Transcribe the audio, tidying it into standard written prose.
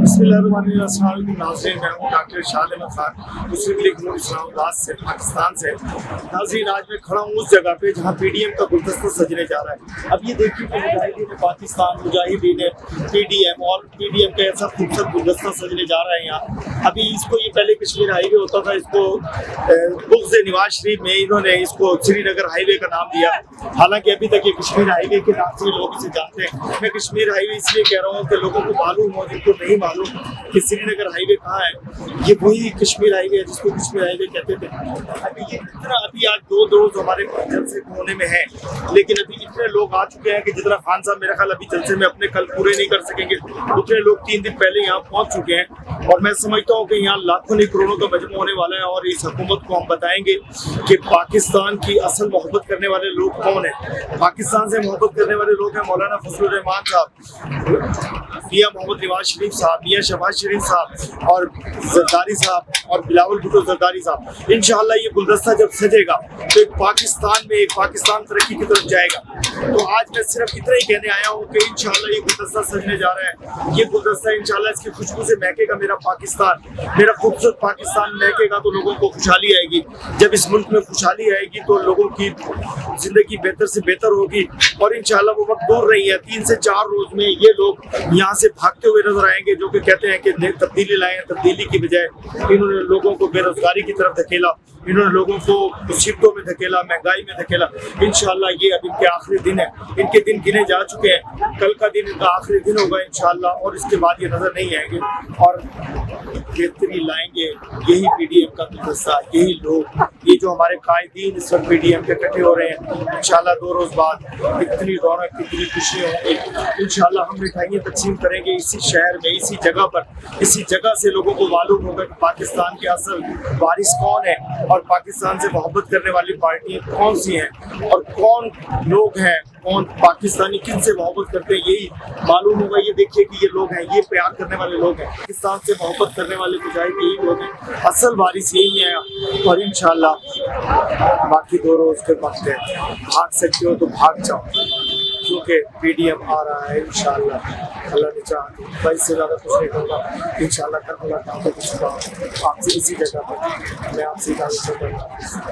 बिस्मिल्लाहिर्रहमानिर्रहीम। नाज़रीन, मैं हूँ डॉक्टर शाद अहमद खान, मुस्लिम लीग नून इस्लामाबाद से, पाकिस्तान से। नाज़रीन, आज मैं खड़ा हूँ उस जगह पे जहाँ पीडीएम का गुलदस्ता सजने जा रहा है। अब ये देखिए कि मुजाहिदीन पाकिस्तान, मुजाहिदीन पीडीएम और पीडीएम का ऐसा खूबसूरत गुलदस्ता सजने जा रहा है यहाँ। अभी इसको, ये पहले कश्मीर हाईवे होता था, इसको बुग़्ज़ नवाज शरीफ में इन्होंने इसको श्रीनगर हाईवे का नाम दिया। हालांकि अभी तक ये कश्मीर हाईवे के नाम से लोग इसे जानते हैं। मैं कश्मीर हाईवे इसलिए कह रहा हूँ कि लोगों को मालूम हो, जिनको नहीं मालूम कि श्रीनगर हाईवे कहाँ है, ये वही कश्मीर हाईवे है जिसको कश्मीर हाईवे कहते थे। अभी ये इतना, अभी आज दो रोज हमारे जलसे होने में है, लेकिन अभी इतने लोग आ चुके हैं कि जितना खान साहब मेरा ख्याल अभी जलसे में अपने कल पूरे नहीं कर सकेंगे, उतने लोग 3 दिन पहले यहाँ पहुँच चुके हैं। और मैं समझता हूँ कि यहाँ लाखों नहीं करोड़ों का मजमू होने वाला है और इस हुकूमत को हम बताएंगे कि पाकिस्तान की असल मोहब्बत करने वाले लोग कौन है। पाकिस्तान से मोहब्बत करने वाले लोग हैं मौलाना फजलुर रहमान साहब, मियां मोहम्मद नवाज शरीफ साहब, मियां शहबाज शरीफ साहब और जरदारी साहब और बिलावल भुट्टो जरदारी साहब। इंशाअल्लाह ये गुलदस्ता जब सजेगा तो एक पाकिस्तान तरक्की की तरफ जाएगा। तो आज मैं सिर्फ इतना ही कहने आया हूँ कि इंशाअल्लाह ये गुलदस्ता सजने जा रहा है। ये गुलदस्ता इंशाअल्लाह इसकी खुशबू से महकेगा मेरा पाकिस्तान, मेरा खूबसूरत पाकिस्तान महकेगा तो लोगों को खुशहाली आएगी। जब इस मुल्क में खुशहाली आएगी तो लोगों की जिंदगी बेहतर से बेहतर होगी और इंशाअल्लाह वो वक्त दूर नहीं है। 3 से 4 रोज में ये लोग यहाँ से भागते हुए नजर आएंगे, जो कि कहते हैं कि तब्दीली लाए हैं। तब्दीली की बजाय इन्होंने लोगों को बेरोजगारी की तरफ धकेला, इन्होंने लोगों को मुसीबतों में धकेला, महंगाई में धकेला। इंशाअल्लाह ये अब इनके आखिरी दिन है, इनके दिन गिने जा चुके हैं। कल का दिन इनका आखिरी दिन होगा इंशाअल्लाह और इसके बाद ये नजर नहीं आएंगे और बेहतरी लाएंगे यही पीडीएम का गुलदस्ता, यही लोग, ये जो हमारे कायदीन इस वक्त पीडीएम के इकट्ठे हो रहे हैं। इंशाअल्लाह 2 रोज बाद इतनी रौनक, इतनी खुशी होंगी। इंशाअल्लाह हम मिठाइयाँ तकसीम करेंगे इसी शहर में, इसी जगह पर। इसी जगह से लोगों को मालूम होगा कि पाकिस्तान के असल वारिस कौन है और पाकिस्तान से मोहब्बत करने वाली पार्टियाँ कौन सी हैं और कौन लोग हैं, कौन पाकिस्तानी किन से मोहब्बत करते हैं, यही मालूम होगा। ये देखिए कि ये लोग हैं, ये प्यार करने वाले लोग हैं, पाकिस्तान से मोहब्बत करने वाले मुजाहिद यही लोग हैं, असल वारिस यही है। और इंशाअल्लाह बाकी 2 रोज के वक्त है, भाग सकते हो तो भाग जाओ, क्योंकि पीडीएम आ रहा है इंशाअल्लाह। अल्लाह ने चाहा तो भाई से ज़्यादा कुछ नहीं कहूँगा। इंशाअल्लाह कल मुलाकात होगी आपसे इसी जगह पर। मैं आपसे इजाज़त चाहता हूँ।